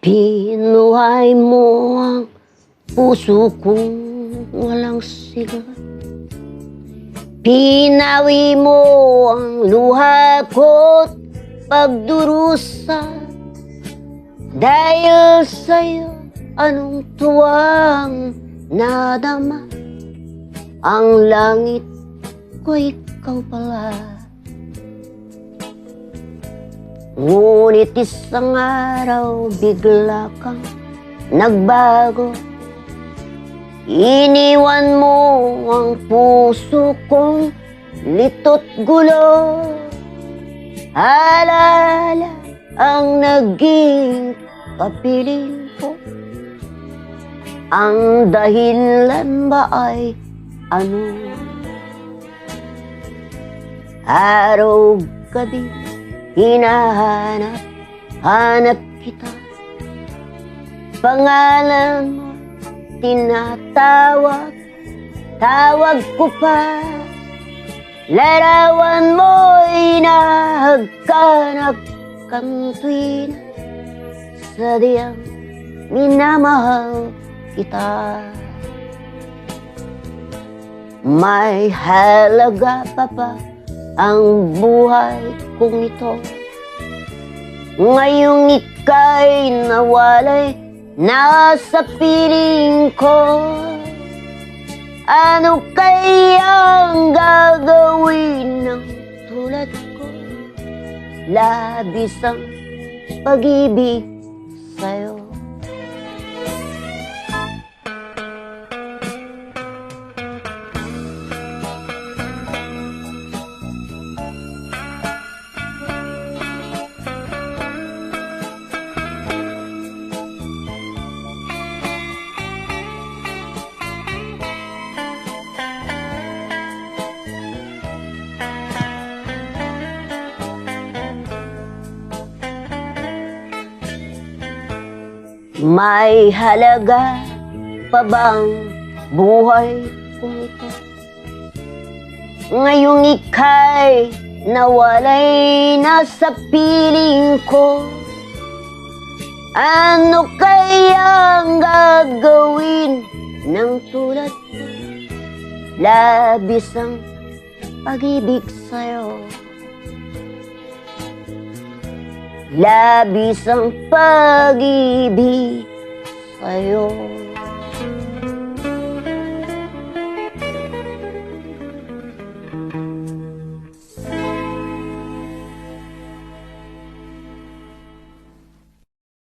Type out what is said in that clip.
Pinuhay mo ang puso kong walang sigat. Pinawi mo ang luha ko't pagdurusa. Dahil sa'yo, anong tuwang nadama? Ang langit ko ikaw pala. Ngunit isang araw bigla kang nagbago. Iniwan mo ang puso kong lito't gulo. Alala ang naging kapiling ko. Ang dahilan ba ay ano? Araw-gabi hinahanap kita. Pangalan mo tinatawag, tawag ko pa. Larawan mo inahagkanap kang tuwina. Sadyang minamahal kita. May halaga pa ba ang buhay kong ito? Ngayong ika'y nawalay, nasa piling ko. Ano kayang gagawin ng tulad ko? Labis ang pag-ibig sa'yo. May halaga pa bang buhay kong ito? Ngayong ika'y nawalay na sa piling ko. Ano kayang gagawin ng tulad ko? Labis ang pag-ibig sa'yo. Labis ang pag-ibig sa'yo.